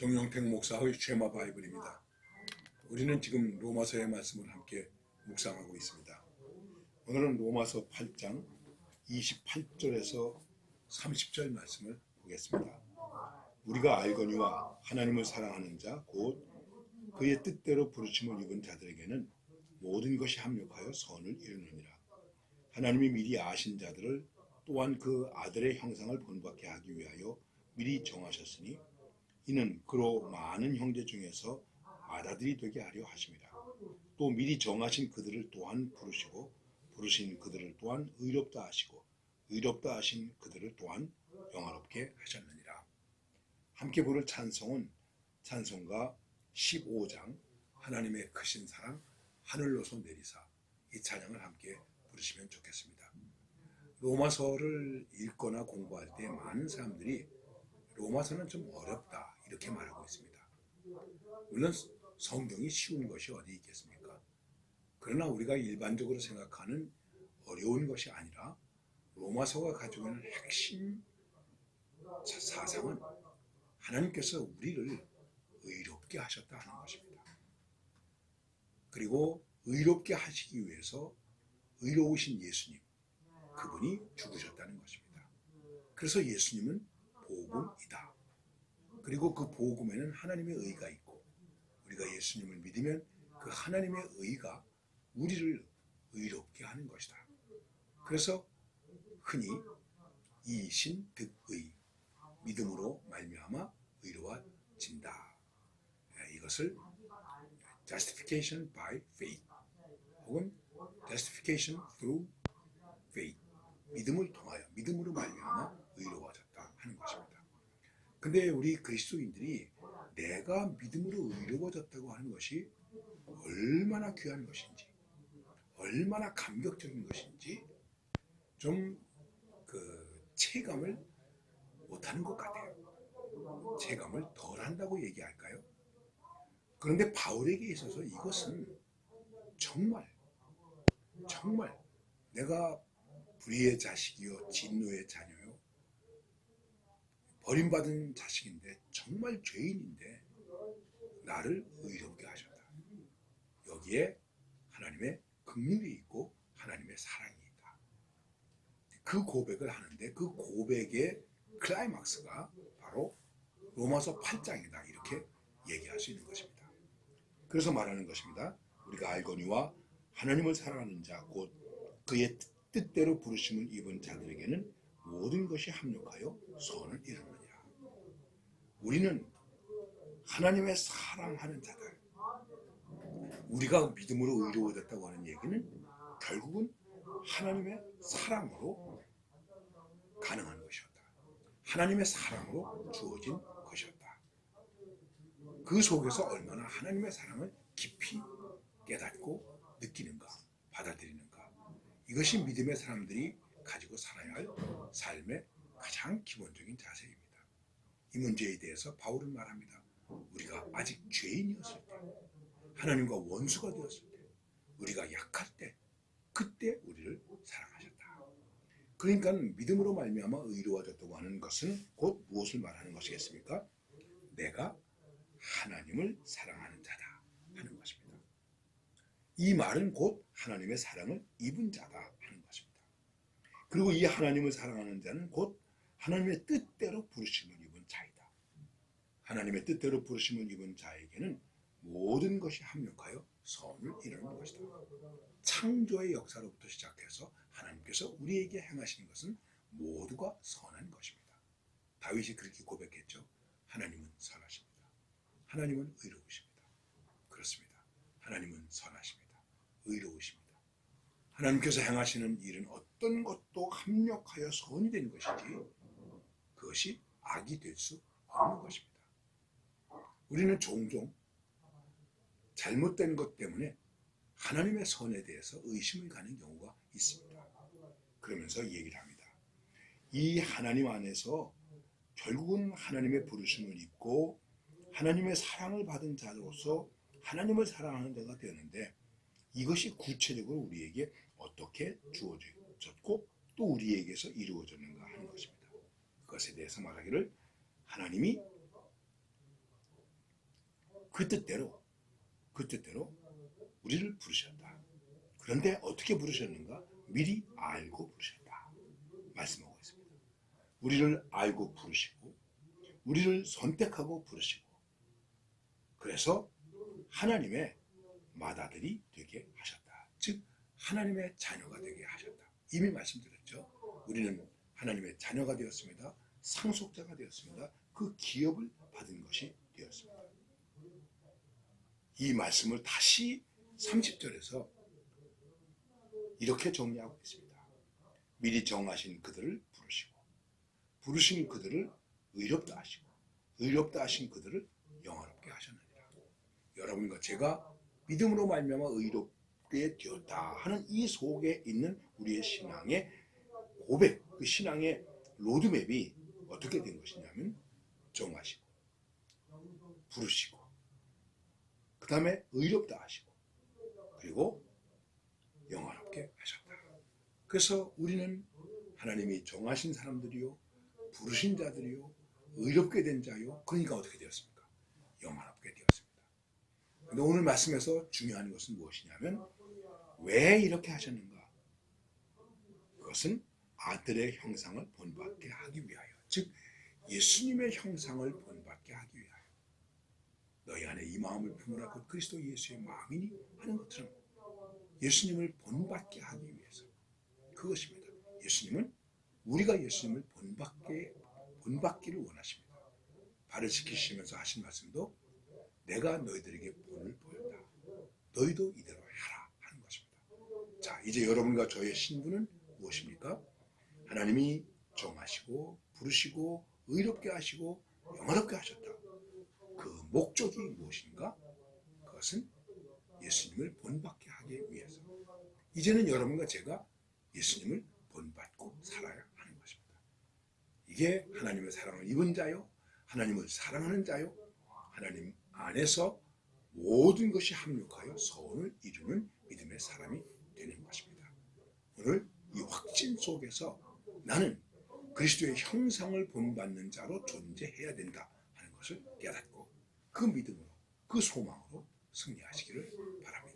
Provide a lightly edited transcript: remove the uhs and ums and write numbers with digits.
정용택 목사의 쉐마 바이블입니다. 우리는 지금 로마서의 말씀을 함께 묵상하고 있습니다. 오늘은 로마서 8장 28절에서 30절 말씀을 보겠습니다. 우리가 알거니와 하나님을 사랑하는 자 곧 그의 뜻대로 부르심을 입은 자들에게는 모든 것이 합력하여 선을 이루느니라. 하나님이 미리 아신 자들을 또한 그 아들의 형상을 본받게 하기 위하여 미리 정하셨으니 이는 그로 많은 형제 중에서 맏아들이 되게 하려 하심이라. 또 미리 정하신 그들을 또한 부르시고 부르신 그들을 또한 의롭다 하시고 의롭다 하신 그들을 또한 영화롭게 하셨느니라. 함께 부를 찬송은 찬송가 15장 하나님의 크신 사랑 하늘로서 내리사, 이 찬양을 함께 부르시면 좋겠습니다. 로마서를 읽거나 공부할 때 많은 사람들이 로마서는 좀 어렵다 이렇게 말하고 있습니다. 물론 성경이 쉬운 것이 어디 있겠습니까? 그러나 우리가 일반적으로 생각하는 어려운 것이 아니라 로마서가 가지고 있는 핵심 사상은 하나님께서 우리를 의롭게 하셨다 하는 것입니다. 그리고 의롭게 하시기 위해서 의로우신 예수님, 그분이 죽으셨다는 것입니다. 그래서 예수님은 복음이다. 그리고 그 복음에는 하나님의 의가 있고 우리가 예수님을 믿으면 그 하나님의 의가 우리를 의롭게 하는 것이다. 그래서 흔히 이신 득의, 믿음으로 말미암아 의로워진다. 이것을 justification by faith 혹은 justification through faith, 믿음을 통하여, 믿음으로 말미암아 의로워졌다 하는 것입니다. 근데 우리 그리스도인들이 내가 믿음으로 의로워졌다고 하는 것이 얼마나 귀한 것인지, 얼마나 감격적인 것인지 좀 체감을 못하는 것 같아요. 체감을 덜 한다고 얘기할까요? 그런데 바울에게 있어서 이것은 정말 내가 불의의 자식이요 진노의 자녀요 버림받은 자식인데 정말 죄인인데 나를 의롭게 하셨다. 여기에 하나님의 긍휼이 있고 하나님의 사랑이 있다. 그 고백을 하는데 그 고백의 클라이막스가 바로 로마서 8장이다 이렇게 얘기할 수 있는 것입니다. 그래서 말하는 것입니다. 우리가 알거니와 하나님을 사랑하는 자 곧 그의 뜻대로 부르심을 입은 자들에게는 모든 것이 합력하여 선을 이루느니라. 우리는 하나님의 사랑하는 자들, 우리가 믿음으로 의로워졌다고 하는 얘기는 결국은 하나님의 사랑으로 가능한 것이었다. 하나님의 사랑으로 주어진 것이었다. 그 속에서 얼마나 하나님의 사랑을 깊이 깨닫고 느끼는가, 받아들이는가, 이것이 믿음의 사람들이 가지고 살아야 할 삶의 가장 기본적인 자세입니다. 이 문제에 대해서 바울은 말합니다. 우리가 아직 죄인이었을 때, 하나님과 원수가 되었을 때, 우리가 약할 때, 그때 우리를 사랑하셨다. 그러니까 믿음으로 말미암아 의로워졌다고 하는 것은 곧 무엇을 말하는 것이겠습니까? 내가 하나님을 사랑하는 자다 하는 것입니다. 이 말은 곧 하나님의 사랑을 입은 자다 하는 것입니다. 그리고 이 하나님을 사랑하는 자는 곧 하나님의 뜻대로 부르심을 입은 자이다. 하나님의 뜻대로 부르심을 입은 자에게는 모든 것이 합력하여 선을 이루는 것이다. 창조의 역사로부터 시작해서 하나님께서 우리에게 행하시는 것은 모두가 선한 것입니다. 다윗이 그렇게 고백했죠. 하나님은 선하십니다. 하나님은 의로우십니다. 그렇습니다. 하나님은 선하십니다. 의로우십니다. 하나님께서 행하시는 일은 어떤 것도 합력하여 선이 되는 것이지 그것이 악이 될 수 없는 것입니다. 우리는 종종 잘못된 것 때문에 하나님의 선에 대해서 의심을 가는 경우가 있습니다. 그러면서 얘기를 합니다. 이 하나님 안에서 결국은 하나님의 부르심을 입고 하나님의 사랑을 받은 자로서 하나님을 사랑하는 자가 되는데 이것이 구체적으로 우리에게 어떻게 주어졌고 또 우리에게서 이루어졌는가 하는 것입니다. 그것에 대해서 말하기를 하나님이 그 뜻대로 우리를 부르셨다. 그런데 어떻게 부르셨는가? 미리 알고 부르셨다. 말씀하고 있습니다. 우리를 알고 부르시고 우리를 선택하고 부르시고 그래서 하나님의 맏아들이 되게 하셨다. 즉 하나님의 자녀가 되게 하셨다. 이미 말씀드렸죠. 우리는 하나님의 자녀가 되었습니다. 상속자가 되었습니다. 그 기업을 받은 것이 되었습니다. 이 말씀을 다시 30절에서 이렇게 정리하고 있습니다. 미리 정하신 그들을 부르시고 부르신 그들을 의롭다 하시고 의롭다 하신 그들을 영화롭게 하셨느니라. 여러분과 제가 믿음으로 말미암아 의롭게 되었다 하는 이 속에 있는 우리의 신앙의 고백, 그 신앙의 로드맵이 어떻게 된 것이냐면 정하시고 부르시고 그 다음에 의롭다 하시고 그리고 영화롭게 하셨다. 그래서 우리는 하나님이 정하신 사람들이요 부르신 자들이요 의롭게 된 자요. 그러니까 어떻게 되었습니까? 영화롭게 되었습니다. 그런데 오늘 말씀에서 중요한 것은 무엇이냐면 왜 이렇게 하셨는가? 그것은 아들의 형상을 본받게 하기 위하여, 즉 예수님의 형상을 본받게 하기 위하여. 너희 안에 이 마음을 품으라 곧 그리스도 예수의 마음이니 하는 것처럼 예수님을 본받게 하기 위해서. 그것입니다. 예수님은 우리가 예수님을 본받기를 원하십니다. 발을 씻기시면서 하신 말씀도 내가 너희들에게 본을 보였다. 너희도 이대로 해라 하는 것입니다. 자, 이제 여러분과 저의 신분은 무엇입니까? 하나님이 정하시고 부르시고 의롭게 하시고 영화롭게 하셨다. 그 목적이 무엇인가? 그것은 예수님을 본받게 하기 위해서. 이제는 여러분과 제가 예수님을 본받고 살아야 하는 것입니다. 이게 하나님의 사랑을 입은 자요, 하나님을 사랑하는 자요, 하나님 안에서 모든 것이 합력하여 서원을 이루는 믿음의 사람이 되는 것입니다. 오늘 이 확신 속에서 나는 그리스도의 형상을 본받는 자로 존재해야 된다 하는 것을 깨닫고 그 믿음으로 그 소망으로 승리하시기를 바랍니다.